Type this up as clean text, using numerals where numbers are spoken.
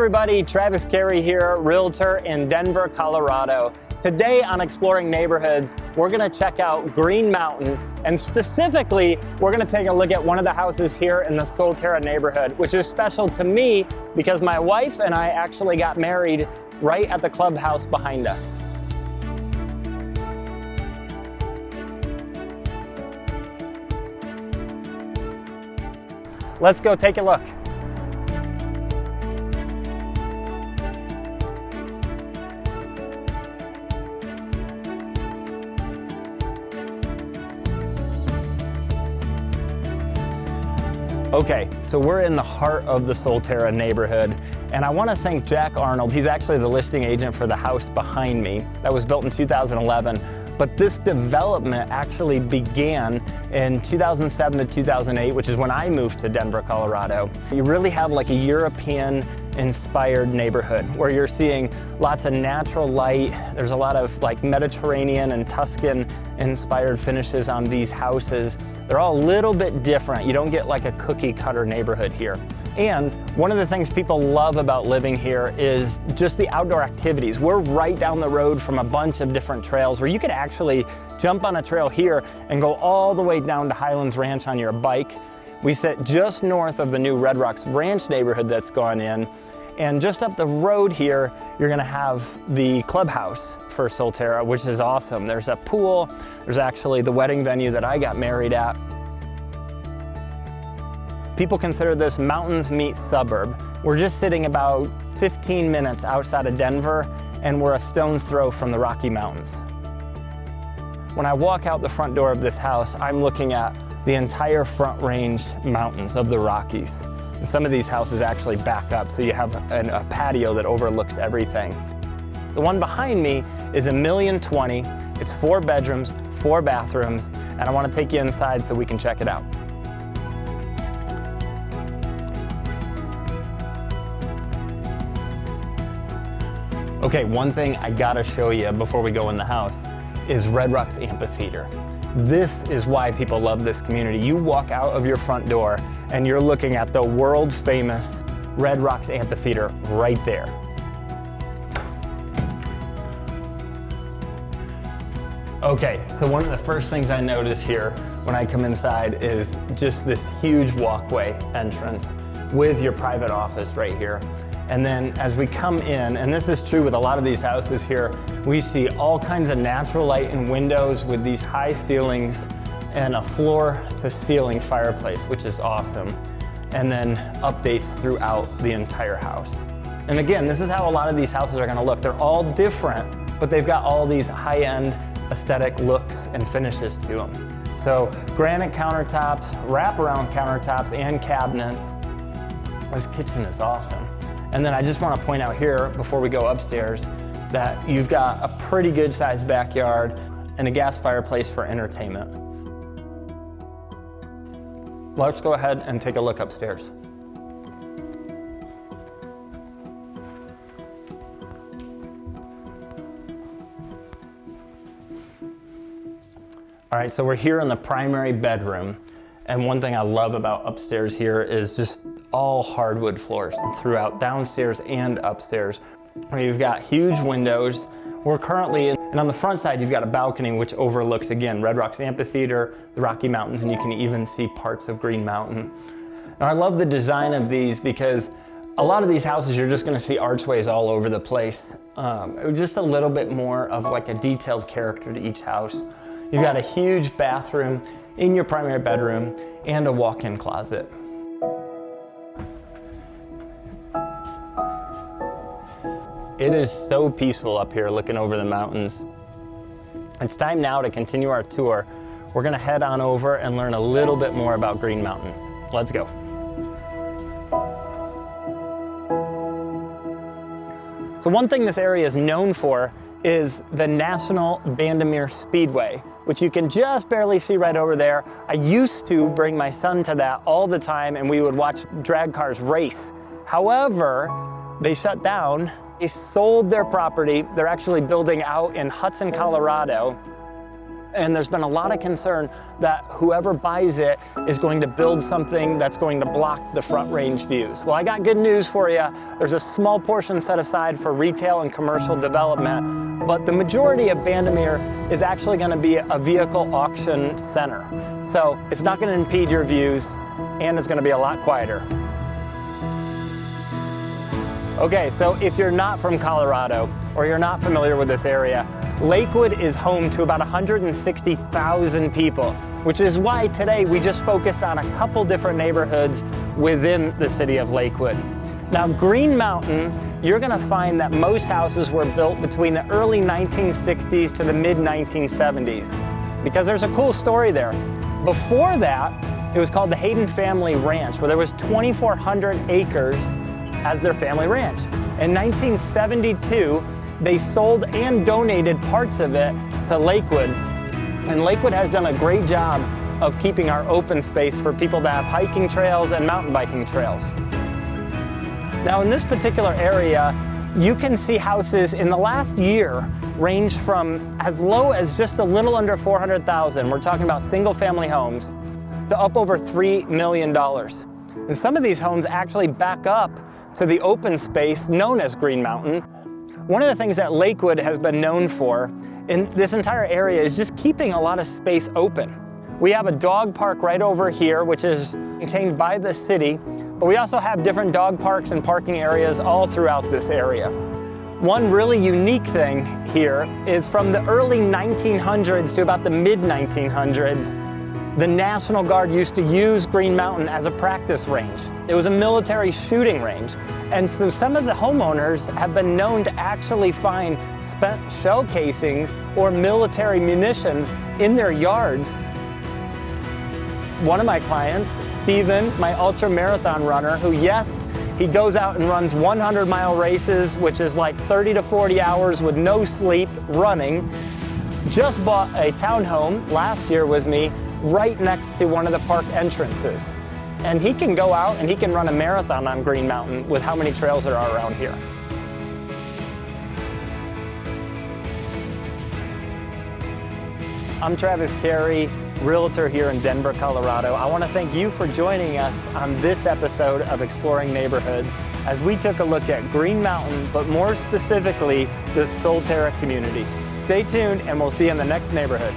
everybody, Travis Carey here, realtor in Denver, Colorado. Today on Exploring Neighborhoods, we're gonna check out Green Mountain, and specifically, we're gonna take a look at one of the houses here in the Solterra neighborhood, which is special to me because my wife and I actually got married right at the clubhouse behind us. Let's go take a look. Okay, so we're in the heart of the Solterra neighborhood, and I want to thank Jack Arnold. He's actually the listing agent for the house behind me. That was built in 2011, but this development actually began in 2007 to 2008, which is when I moved to Denver, Colorado. You really have like a European inspired neighborhood where you're seeing lots of natural light. There's a lot of like Mediterranean and Tuscan inspired finishes on these houses. They're all a little bit different. You don't get like a cookie cutter neighborhood here. And one of the things people love about living here is just the outdoor activities. We're right down the road from a bunch of different trails where you could actually jump on a trail here and go all the way down to Highlands Ranch on your bike. We sit just north of the new Red Rocks Ranch neighborhood that's gone in. And just up the road here, you're gonna have the clubhouse for Solterra, which is awesome. There's a pool. There's actually the wedding venue that I got married at. People consider this mountains meet suburb. We're just sitting about 15 minutes outside of Denver, and we're a stone's throw from the Rocky Mountains. When I walk out the front door of this house, I'm looking at the entire Front Range mountains of the Rockies. And some of these houses actually back up, so you have a patio that overlooks everything. The one behind me is $1,020,000. It's 4 bedrooms, 4 bathrooms, and I want to take you inside so we can check it out. Okay, one thing I gotta show you before we go in the house is Red Rocks Amphitheater. This is why people love this community. You walk out of your front door and you're looking at the world famous Red Rocks Amphitheater right there. Okay, so one of the first things I notice here when I come inside is just this huge walkway entrance with your private office right here. And then as we come in, and this is true with a lot of these houses here, we see all kinds of natural light in windows with these high ceilings and a floor to ceiling fireplace, which is awesome. And then updates throughout the entire house. And again, this is how a lot of these houses are gonna look. They're all different, but they've got all these high-end aesthetic looks and finishes to them. So granite countertops, wraparound countertops, and cabinets. This kitchen is awesome. And then I just want to point out here, before we go upstairs, that you've got a pretty good sized backyard and a gas fireplace for entertainment. Let's go ahead and take a look upstairs. All right, so we're here in the primary bedroom. And one thing I love about upstairs here is just all hardwood floors throughout downstairs and upstairs. You've got huge windows. We're currently in, and on the front side, you've got a balcony which overlooks, again, Red Rocks Amphitheater, the Rocky Mountains, and you can even see parts of Green Mountain. Now, I love the design of these because a lot of these houses, you're just gonna see archways all over the place. Just a little bit more of like a detailed character to each house. You've got a huge bathroom in your primary bedroom and a walk-in closet. It is so peaceful up here looking over the mountains. It's time now to continue our tour. We're gonna head on over and learn a little bit more about Green Mountain. Let's go. So one thing this area is known for is the National Bandimere Speedway, which you can just barely see right over there. I used to bring my son to that all the time and we would watch drag cars race. However, they shut down. They sold their property. They're actually building out in Hudson, Colorado. And there's been a lot of concern that whoever buys it is going to build something that's going to block the Front Range views. Well, I got good news for you. There's a small portion set aside for retail and commercial development, but the majority of Bandimere is actually going to be a vehicle auction center. So it's not going to impede your views, and it's going to be a lot quieter. Okay, so if you're not from Colorado or you're not familiar with this area, Lakewood is home to about 160,000 people, which is why today we just focused on a couple different neighborhoods within the city of Lakewood. Now, Green Mountain, you're gonna find that most houses were built between the early 1960s to the mid 1970s, because there's a cool story there. Before that, it was called the Hayden Family Ranch, where there was 2,400 acres as their family ranch. In 1972, they sold and donated parts of it to Lakewood. And Lakewood has done a great job of keeping our open space for people to have hiking trails and mountain biking trails. Now, in this particular area, you can see houses in the last year range from as low as just a little under 400,000, we're talking about single family homes, to up over $3 million. And some of these homes actually back up to the open space known as Green Mountain. One of the things that Lakewood has been known for in this entire area is just keeping a lot of space open. We have a dog park right over here, which is maintained by the city, but we also have different dog parks and parking areas all throughout this area. One really unique thing here is from the early 1900s to about the mid 1900s, the National Guard used to use Green Mountain as a practice range. It was a military shooting range. And so some of the homeowners have been known to actually find spent shell casings or military munitions in their yards. One of my clients, Steven, my ultra marathon runner, who, yes, he goes out and runs 100-mile races, which is like 30 to 40 hours with no sleep running, just bought a townhome last year with me right next to one of the park entrances. And he can go out and he can run a marathon on Green Mountain with how many trails there are around here. I'm Travis Carey, realtor here in Denver, Colorado. I want to thank you for joining us on this episode of Exploring Neighborhoods as we took a look at Green Mountain, but more specifically, the Solterra community. Stay tuned and we'll see you in the next neighborhood.